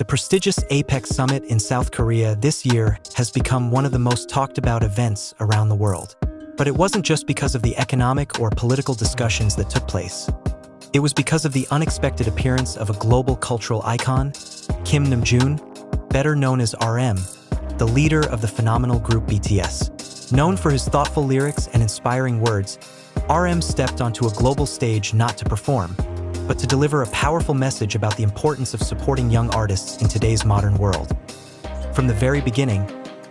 The prestigious APEC Summit in South Korea this year has become one of the most talked about events around the world. But it wasn't just because of the economic or political discussions that took place. It was because of the unexpected appearance of a global cultural icon, Kim Namjoon, better known as RM, the leader of the phenomenal group BTS. Known for his thoughtful lyrics and inspiring words, RM stepped onto a global stage not to perform, but to deliver a powerful message about the importance of supporting young artists in today's modern world. From the very beginning,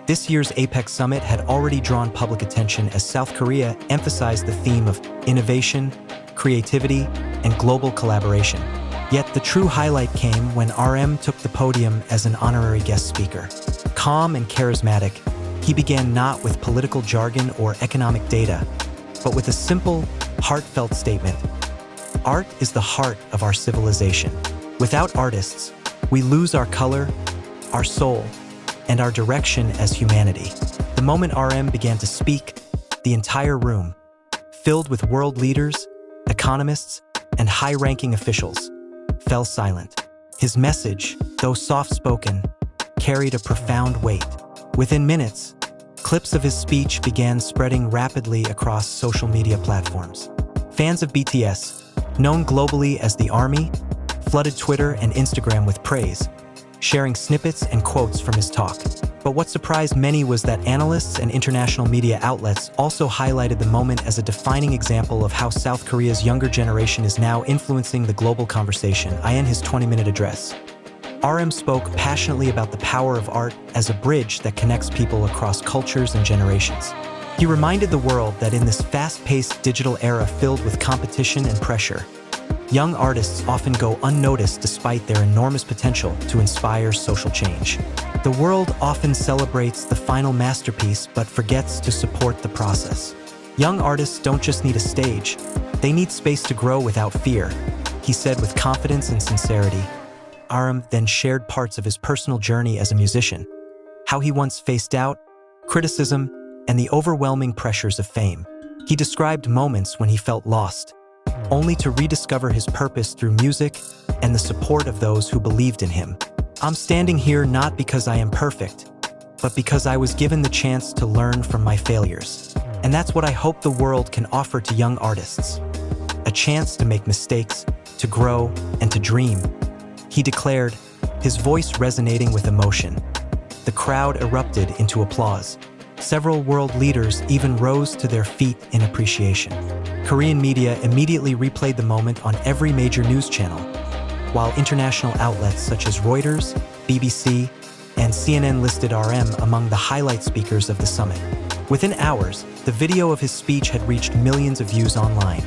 this year's APEC Summit had already drawn public attention as South Korea emphasized the theme of innovation, creativity, and global collaboration. Yet the true highlight came when RM took the podium as an honorary guest speaker. Calm and charismatic, he began not with political jargon or economic data, but with a simple, heartfelt statement. Art is the heart of our civilization. Without artists, we lose our color, our soul, and our direction as humanity. The moment RM began to speak, the entire room, filled with world leaders, economists, and high-ranking officials, fell silent. His message, though soft-spoken, carried a profound weight. Within minutes, clips of his speech began spreading rapidly across social media platforms. Fans of BTS, known globally as the Army, flooded Twitter and Instagram with praise, sharing snippets and quotes from his talk. But what surprised many was that analysts and international media outlets also highlighted the moment as a defining example of how South Korea's younger generation is now influencing the global conversation. In his 20-minute address, RM spoke passionately about the power of art as a bridge that connects people across cultures and generations. He reminded the world that in this fast-paced digital era filled with competition and pressure, young artists often go unnoticed despite their enormous potential to inspire social change. The world often celebrates the final masterpiece but forgets to support the process. Young artists don't just need a stage, they need space to grow without fear, he said with confidence and sincerity. RM then shared parts of his personal journey as a musician, how he once faced doubt, criticism, and the overwhelming pressures of fame. He described moments when he felt lost, only to rediscover his purpose through music and the support of those who believed in him. I'm standing here not because I am perfect, but because I was given the chance to learn from my failures. And that's what I hope the world can offer to young artists. A chance to make mistakes, to grow, and to dream. He declared, his voice resonating with emotion. The crowd erupted into applause. Several world leaders even rose to their feet in appreciation. Korean media immediately replayed the moment on every major news channel, while international outlets such as Reuters, BBC, and CNN listed RM among the highlight speakers of the summit. Within hours, the video of his speech had reached millions of views online.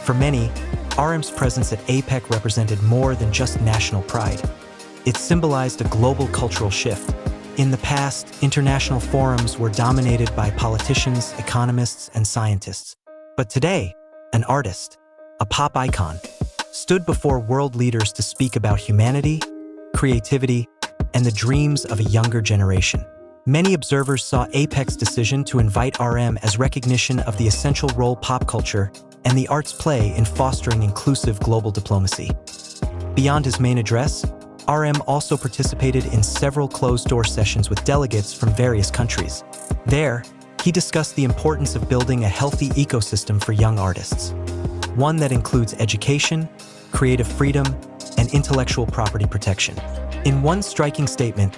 For many, RM's presence at APEC represented more than just national pride. It symbolized a global cultural shift. In the past, international forums were dominated by politicians, economists, and scientists. But today, an artist, a pop icon, stood before world leaders to speak about humanity, creativity, and the dreams of a younger generation. Many observers saw APEC's decision to invite RM as recognition of the essential role pop culture and the arts play in fostering inclusive global diplomacy. Beyond his main address, RM also participated in several closed-door sessions with delegates from various countries. There, he discussed the importance of building a healthy ecosystem for young artists, one that includes education, creative freedom, and intellectual property protection. In one striking statement,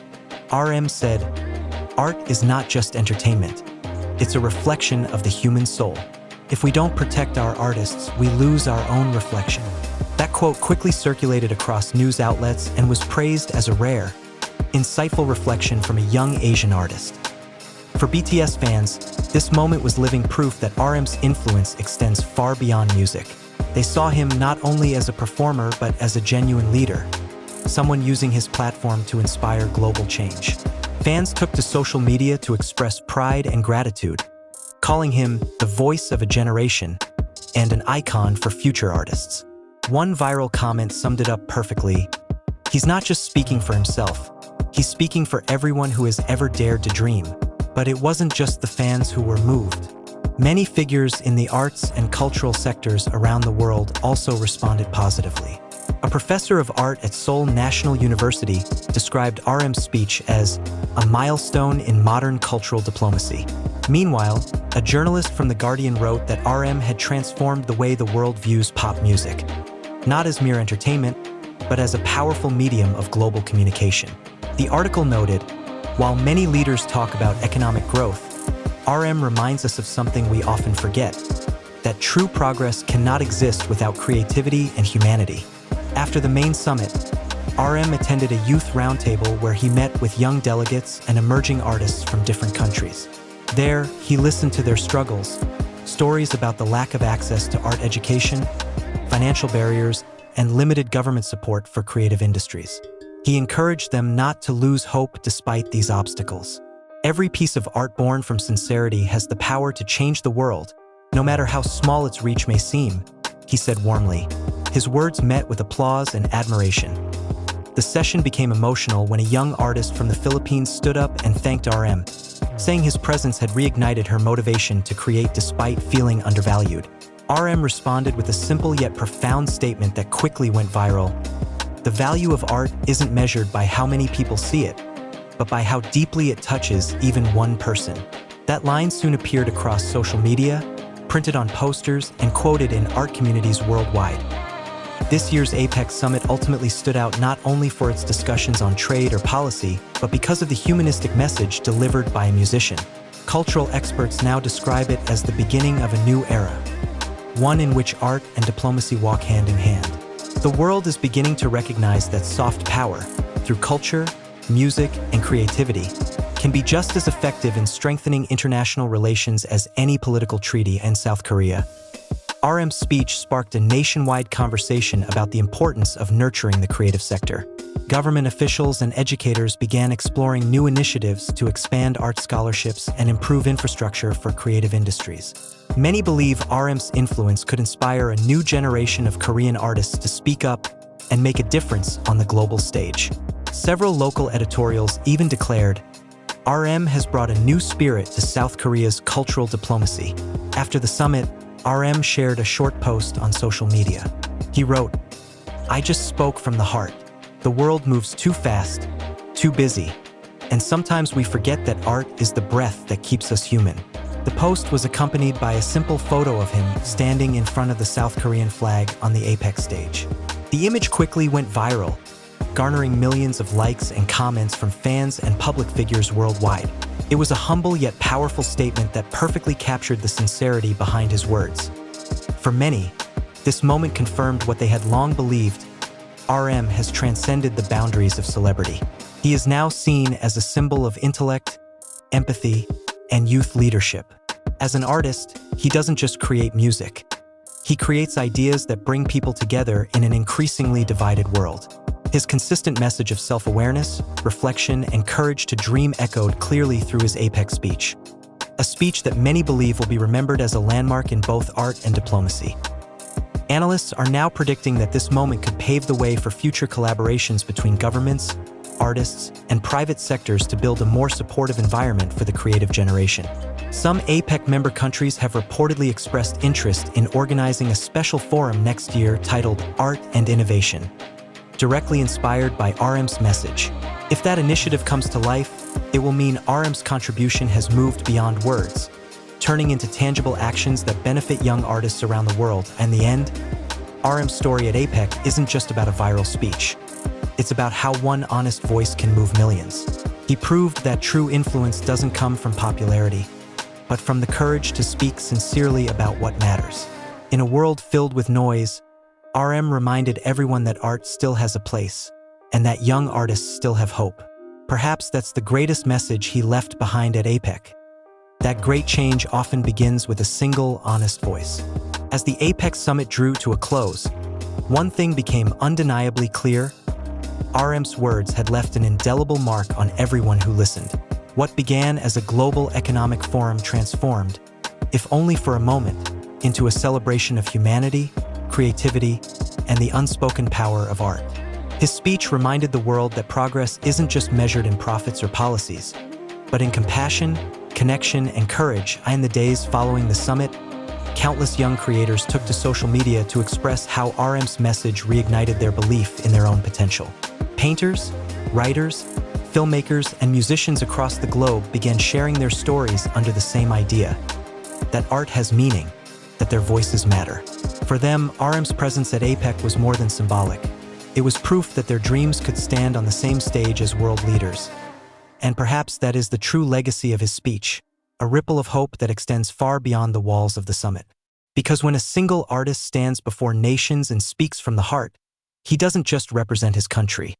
RM said, "Art is not just entertainment. It's a reflection of the human soul. If we don't protect our artists, we lose our own reflection." That quote quickly circulated across news outlets and was praised as a rare, insightful reflection from a young Asian artist. For BTS fans, this moment was living proof that RM's influence extends far beyond music. They saw him not only as a performer but as a genuine leader, someone using his platform to inspire global change. Fans took to social media to express pride and gratitude, calling him the voice of a generation and an icon for future artists. One viral comment summed it up perfectly. He's not just speaking for himself, he's speaking for everyone who has ever dared to dream. But it wasn't just the fans who were moved. Many figures in the arts and cultural sectors around the world also responded positively. A professor of art at Seoul National University described RM's speech as a milestone in modern cultural diplomacy. Meanwhile, a journalist from The Guardian wrote that RM had transformed the way the world views pop music, not as mere entertainment, but as a powerful medium of global communication. The article noted, while many leaders talk about economic growth, RM reminds us of something we often forget, that true progress cannot exist without creativity and humanity. After the main summit, RM attended a youth roundtable where he met with young delegates and emerging artists from different countries. There, he listened to their struggles, stories about the lack of access to art education, financial barriers, and limited government support for creative industries. He encouraged them not to lose hope despite these obstacles. Every piece of art born from sincerity has the power to change the world, no matter how small its reach may seem, he said warmly. His words met with applause and admiration. The session became emotional when a young artist from the Philippines stood up and thanked RM, saying his presence had reignited her motivation to create despite feeling undervalued. RM responded with a simple yet profound statement that quickly went viral. The value of art isn't measured by how many people see it, but by how deeply it touches even one person. That line soon appeared across social media, printed on posters, and quoted in art communities worldwide. This year's APEC Summit ultimately stood out not only for its discussions on trade or policy, but because of the humanistic message delivered by a musician. Cultural experts now describe it as the beginning of a new era, one in which art and diplomacy walk hand in hand. The world is beginning to recognize that soft power, through culture, music, and creativity, can be just as effective in strengthening international relations as any political treaty in South Korea. RM's speech sparked a nationwide conversation about the importance of nurturing the creative sector. Government officials and educators began exploring new initiatives to expand art scholarships and improve infrastructure for creative industries. Many believe RM's influence could inspire a new generation of Korean artists to speak up and make a difference on the global stage. Several local editorials even declared, RM has brought a new spirit to South Korea's cultural diplomacy. After the summit, RM shared a short post on social media. He wrote, "I just spoke from the heart. The world moves too fast, too busy, and sometimes we forget that art is the breath that keeps us human." The post was accompanied by a simple photo of him standing in front of the South Korean flag on the APEC stage. The image quickly went viral, garnering millions of likes and comments from fans and public figures worldwide. It was a humble yet powerful statement that perfectly captured the sincerity behind his words. For many, this moment confirmed what they had long believed: RM has transcended the boundaries of celebrity. He is now seen as a symbol of intellect, empathy, and youth leadership. As an artist, he doesn't just create music. He creates ideas that bring people together in an increasingly divided world. His consistent message of self-awareness, reflection, and courage to dream echoed clearly through his APEC speech. A speech that many believe will be remembered as a landmark in both art and diplomacy. Analysts are now predicting that this moment could pave the way for future collaborations between governments, artists, and private sectors to build a more supportive environment for the creative generation. Some APEC member countries have reportedly expressed interest in organizing a special forum next year titled Art and Innovation, directly inspired by RM's message. If that initiative comes to life, it will mean RM's contribution has moved beyond words, turning into tangible actions that benefit young artists around the world. And in the end, RM's story at APEC isn't just about a viral speech. It's about how one honest voice can move millions. He proved that true influence doesn't come from popularity, but from the courage to speak sincerely about what matters. In a world filled with noise, RM reminded everyone that art still has a place, and that young artists still have hope. Perhaps that's the greatest message he left behind at APEC. That great change often begins with a single, honest voice. As the APEC Summit drew to a close, one thing became undeniably clear: RM's words had left an indelible mark on everyone who listened. What began as a global economic forum transformed, if only for a moment, into a celebration of humanity, creativity, and the unspoken power of art. His speech reminded the world that progress isn't just measured in profits or policies, but in compassion, connection, and courage. In the days following the summit, countless young creators took to social media to express how RM's message reignited their belief in their own potential. Painters, writers, filmmakers, and musicians across the globe began sharing their stories under the same idea: that art has meaning, that their voices matter. For them, RM's presence at APEC was more than symbolic. It was proof that their dreams could stand on the same stage as world leaders. And perhaps that is the true legacy of his speech, a ripple of hope that extends far beyond the walls of the summit. Because when a single artist stands before nations and speaks from the heart, he doesn't just represent his country.